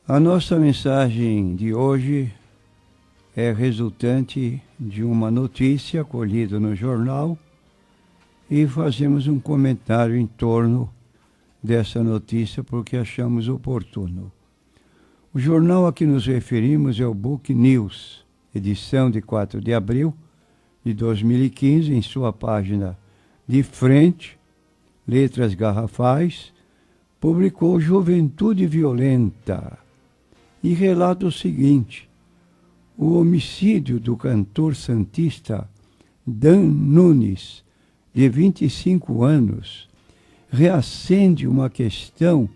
A nossa mensagem de hoje é resultante de uma notícia colhida no jornal e fazemos um comentário em torno dessa notícia porque achamos oportuno. O jornal a que nos referimos é o Book News, edição de 4 de abril de 2015, em sua página de frente, letras garrafais, publicou Juventude Violenta e relata o seguinte: o homicídio do cantor santista Dan Nunes, de 25 anos, reacende uma questão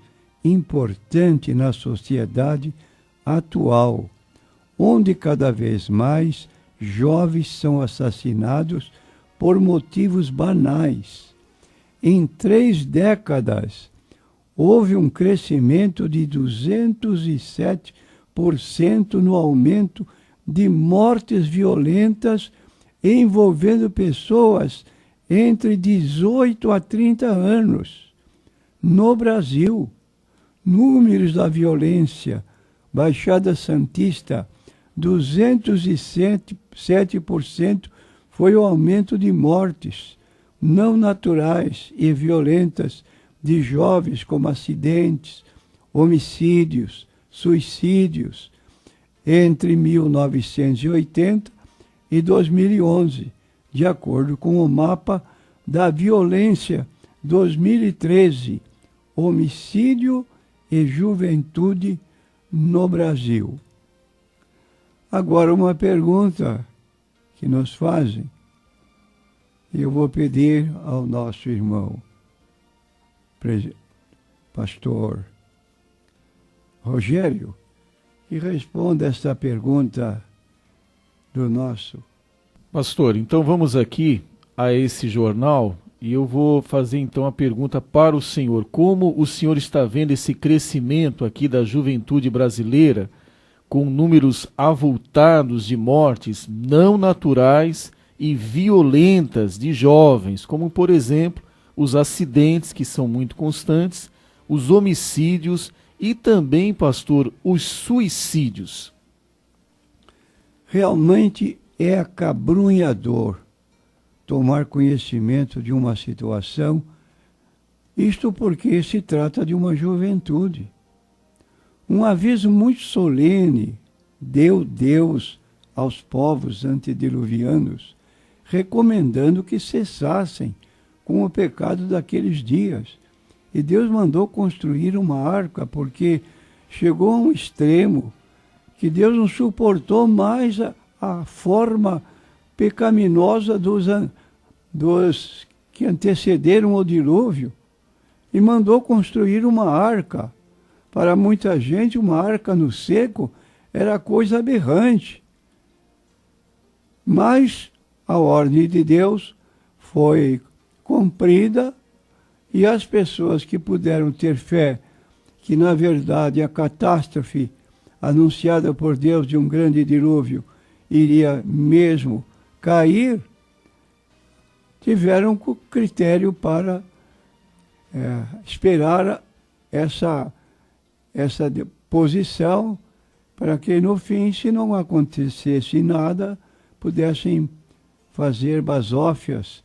importante na sociedade atual, onde cada vez mais jovens são assassinados por motivos banais. Em 3 décadas, houve um crescimento de 207% no aumento de mortes violentas envolvendo pessoas entre 18 a 30 anos. No Brasil, números da violência, Baixada Santista, 207% foi o aumento de mortes não naturais e violentas de jovens, como acidentes, homicídios, suicídios, entre 1980 e 2011, de acordo com o mapa da violência 2013, homicídio e juventude no Brasil. Agora, uma pergunta que nos fazem, eu vou pedir ao nosso irmão, pastor Rogério, que responda esta pergunta do nosso. Pastor, então vamos aqui a esse jornal e eu vou fazer então a pergunta para o senhor. Como o senhor está vendo esse crescimento aqui da juventude brasileira, com números avultados de mortes não naturais e violentas de jovens, como, por exemplo, os acidentes, que são muito constantes, os homicídios e também, pastor, os suicídios? Realmente é acabrunhador tomar conhecimento de uma situação, isto porque se trata de uma juventude. Um aviso muito solene deu Deus aos povos antediluvianos, recomendando que cessassem com o pecado daqueles dias. E Deus mandou construir uma arca, porque chegou a um extremo que Deus não suportou mais a forma pecaminosa dos que antecederam o dilúvio, e mandou construir uma arca. Para muita gente, uma arca no seco era coisa aberrante. Mas a ordem de Deus foi cumprida e as pessoas que puderam ter fé que, na verdade, a catástrofe anunciada por Deus de um grande dilúvio iria mesmo cair, tiveram critério para esperar essa posição, para que no fim, se não acontecesse nada, pudessem fazer basófias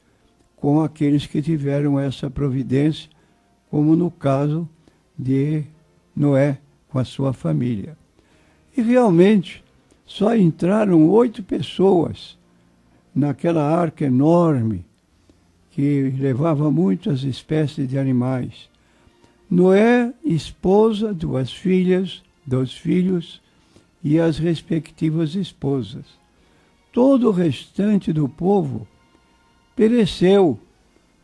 com aqueles que tiveram essa providência, como no caso de Noé com a sua família. E realmente só entraram 8 pessoas naquela arca enorme que levava muitas espécies de animais. Noé, esposa, 2 filhas, 2 filhos e as respectivas esposas. Todo o restante do povo pereceu,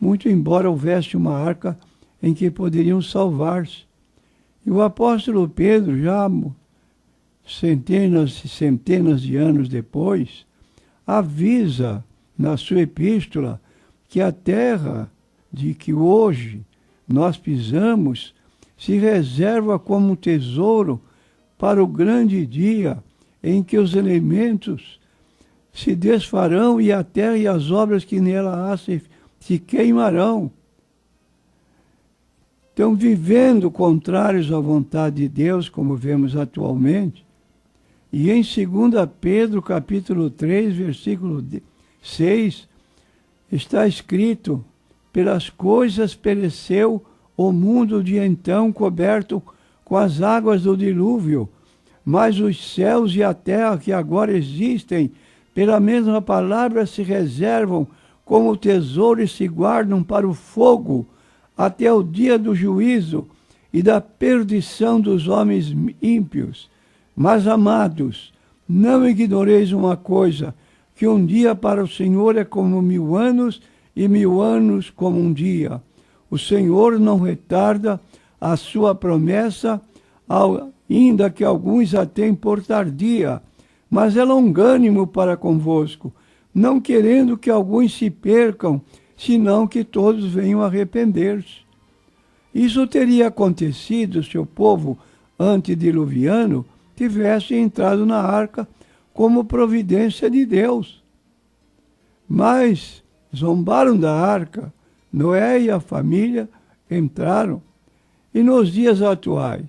muito embora houvesse uma arca em que poderiam salvar-se. E o apóstolo Pedro, já centenas e centenas de anos depois, avisa na sua epístola que a terra de que hoje nós pisamos se reserva como um tesouro para o grande dia em que os elementos se desfarão e a terra e as obras que nela há se queimarão. estão vivendo contrários à vontade de Deus, como vemos atualmente. E em 2 Pedro, capítulo 3, versículo 6, está escrito: pelas coisas pereceu o mundo de então, coberto com as águas do dilúvio, mas os céus e a terra que agora existem, pela mesma palavra se reservam como tesouro e se guardam para o fogo, até o dia do juízo e da perdição dos homens ímpios. Mas, amados, não ignoreis uma coisa, que um dia para o Senhor é como 1000 anos, e 1000 anos como um dia. O Senhor não retarda a sua promessa, ainda que alguns a tenham por tardia, mas é longânimo para convosco, não querendo que alguns se percam, senão que todos venham a arrepender-se. Isso teria acontecido se o povo antediluviano tivesse entrado na arca como providência de Deus. Mas zombaram da arca, Noé e a família entraram. E nos dias atuais,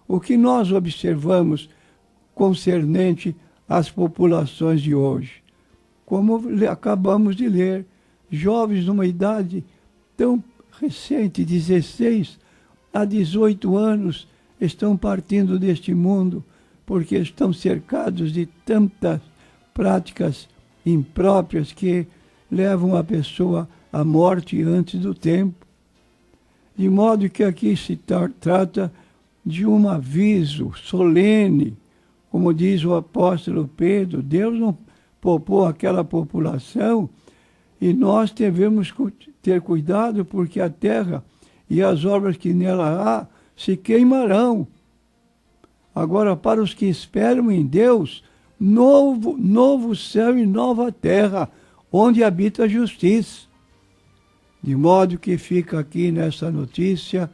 o que nós observamos concernente às populações de hoje? Como acabamos de ler, jovens numa idade tão recente, 16 a 18 anos, estão partindo deste mundo porque estão cercados de tantas práticas impróprias que levam a pessoa à morte antes do tempo. De modo que aqui se trata de um aviso solene, como diz o apóstolo Pedro. Deus não poupou aquela população e nós devemos ter cuidado, porque a terra e as obras que nela há se queimarão. Agora, para os que esperam em Deus, novo céu e nova terra, onde habita a justiça. De modo que fica aqui nessa notícia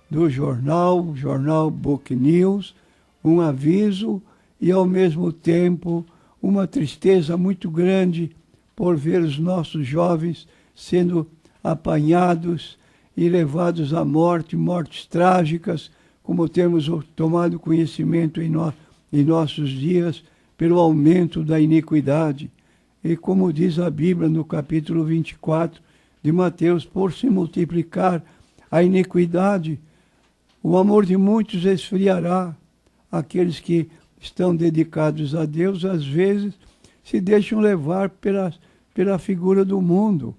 do jornal Book News, um aviso e, ao mesmo tempo, uma tristeza muito grande por ver os nossos jovens sendo apanhados e levados à morte, mortes trágicas, como temos tomado conhecimento em nossos dias, pelo aumento da iniquidade. E como diz a Bíblia no capítulo 24 de Mateus, por se multiplicar a iniquidade, o amor de muitos esfriará. Aqueles que estão dedicados a Deus, às vezes, se deixam levar pela figura do mundo,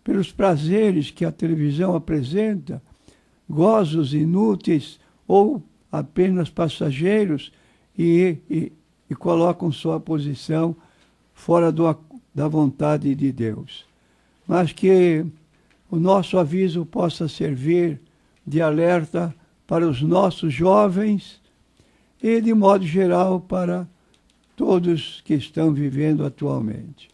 pelos prazeres que a televisão apresenta, gozos inúteis ou apenas passageiros, e colocam sua posição fora da vontade de Deus. Mas que o nosso aviso possa servir de alerta para os nossos jovens e, de modo geral, para todos que estão vivendo atualmente.